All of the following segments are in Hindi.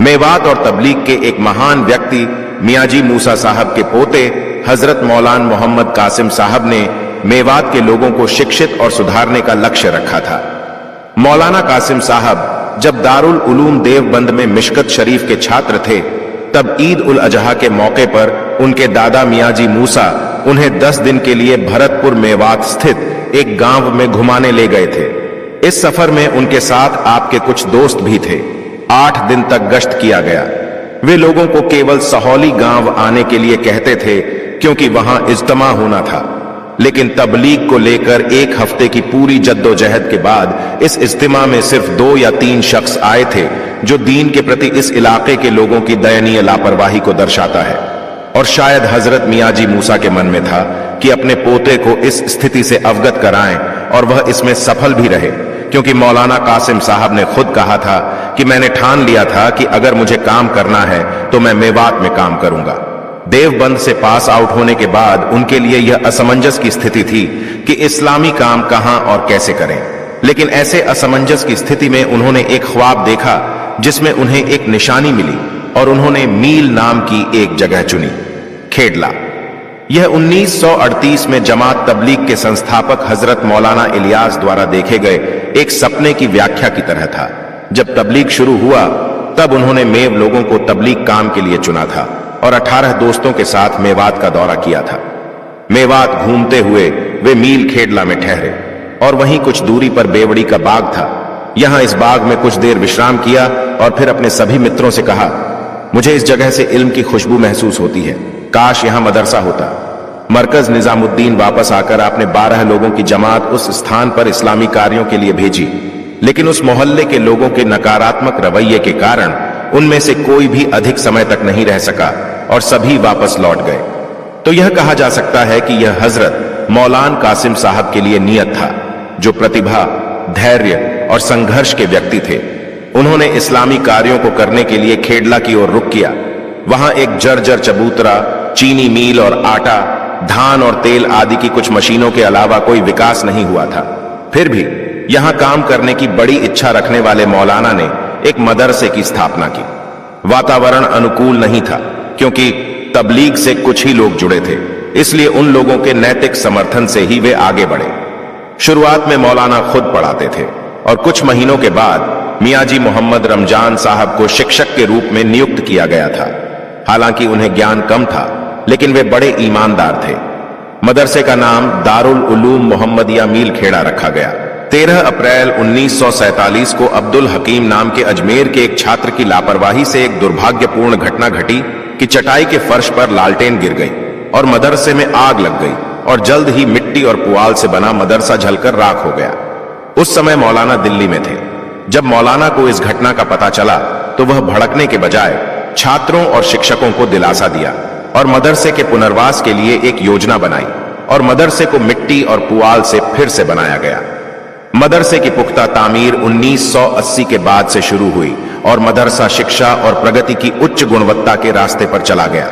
मेवात और तबलीग के एक महान व्यक्ति मियाजी मूसा साहब के पोते हजरत मौलाना मोहम्मद कासिम साहब ने मेवात के लोगों को शिक्षित और सुधारने का लक्ष्य रखा था। मौलाना कासिम साहब जब दारुल उलूम देवबंद में मिशकत शरीफ के छात्र थे, तब ईद उल अजहा के मौके पर उनके दादा मियाजी मूसा उन्हें 10 दिन के लिए भरतपुर मेवात स्थित एक गांव में घुमाने ले गए थे। इस सफर में उनके साथ आपके कुछ दोस्त भी थे। 8 दिन तक गश्त किया गया। वे लोगों को केवल सहोली गांव आने के लिए कहते थे क्योंकि वहां इज्तिमा होना था, लेकिन तबलीग को लेकर 1 हफ्ते की पूरी जद्दोजहद के बाद इस इज्तिमा में सिर्फ 2 या 3 शख्स आए थे, जो दीन के प्रति इस इलाके के लोगों की दयनीय लापरवाही को दर्शाता है। और शायद हजरत मियाजी मूसा के मन में था कि अपने पोते को इस स्थिति से अवगत कराएं, और वह इसमें सफल भी रहे, क्योंकि मौलाना कासिम साहब ने खुद कहा था कि मैंने ठान लिया था कि अगर मुझे काम करना है तो मैं मेवात में काम करूंगा। देवबंद से पास आउट होने के बाद उनके लिए यह असमंजस की स्थिति थी कि इस्लामी काम कहां और कैसे करें, लेकिन ऐसे असमंजस की स्थिति में उन्होंने एक ख्वाब देखा जिसमें उन्हें एक निशानी मिली, और उन्होंने मील नाम की एक जगह चुनी, खेडला। यह 1938 में जमात तबलीग के संस्थापक हजरत मौलाना इलियास द्वारा देखे गए एक सपने की व्याख्या की तरह था। जब तबलीग शुरू हुआ तब उन्होंने मेव लोगों को तबलीग काम के लिए चुना था और 18 दोस्तों के साथ मेवात का दौरा किया था। मेवात घूमते हुए वे मील खेडला में ठहरे, और वहीं कुछ दूरी पर बेवड़ी का बाग था। यहां इस बाग में कुछ देर विश्राम किया और फिर अपने सभी मित्रों से कहा, मुझे इस जगह से इल्म की खुशबू महसूस होती है, काश यहां मदरसा होता। मरकज निजामुद्दीन वापस आकर आपने 12 लोगों की जमात उस स्थान पर इस्लामी कार्यों के लिए भेजी, लेकिन उस मोहल्ले के लोगों के नकारात्मक रवैये के कारण उनमें से कोई भी अधिक समय तक नहीं रह सका और सभी वापस लौट गए। तो यह कहा जा सकता है कि यह हजरत मौलाना कासिम साहब के लिए नियत था, जो प्रतिभा, धैर्य और संघर्ष के व्यक्ति थे। उन्होंने इस्लामी कार्यों को करने के लिए खेडला की ओर रुख किया। वहां एक जर्जर चबूतरा, चीनी मिल और आटा, धान और तेल आदि की कुछ मशीनों के अलावा कोई विकास नहीं हुआ था। फिर भी यहां काम करने की बड़ी इच्छा रखने वाले मौलाना ने एक मदरसे की स्थापना की। वातावरण अनुकूल नहीं था क्योंकि तबलीग से कुछ ही लोग जुड़े थे, इसलिए उन लोगों के नैतिक समर्थन से ही वे आगे बढ़े। शुरुआत में मौलाना खुद पढ़ाते थे और कुछ महीनों के बाद मियाजी मोहम्मद रमजान साहब को शिक्षक के रूप में नियुक्त किया गया था। हालांकि उन्हें ज्ञान कम था, लेकिन वे बड़े ईमानदार थे। मदरसे का नाम दारुल उलूम मोहम्मदिया मील खेड़ा रखा गया। 13 अप्रैल 1947 को अब्दुल हकीम नाम के अजमेर के एक छात्र की लापरवाही से एक दुर्भाग्यपूर्ण घटना घटी कि चटाई के फर्श पर लालटेन गिर गई और मदरसे में आग लग गई, और जल्द ही मिट्टी और पुआल से बना मदरसा जलकर राख हो गया। उस समय मौलाना दिल्ली में थे। जब मौलाना को इस घटना का पता चला तो वह भड़कने के बजाय छात्रों और शिक्षकों को दिलासा दिया और मदरसे के पुनर्वास के लिए एक योजना बनाई, और मदरसे को मिट्टी और पुआल से फिर से बनाया गया। मदरसे की पुख्ता तामीर 1980 के बाद से शुरू हुई और मदरसा शिक्षा और प्रगति की उच्च गुणवत्ता के रास्ते पर चला गया।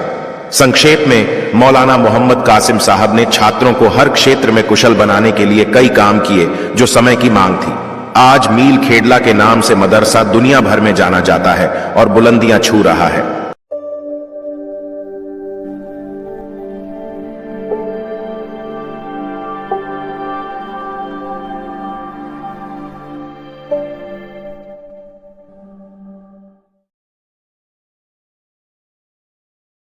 संक्षेप में, मौलाना मोहम्मद कासिम साहब ने छात्रों को हर क्षेत्र में कुशल बनाने के लिए कई काम किए जो समय की मांग थी। आज मील खेडला के नाम से मदरसा दुनिया भर में जाना जाता है और बुलंदियां छू रहा है।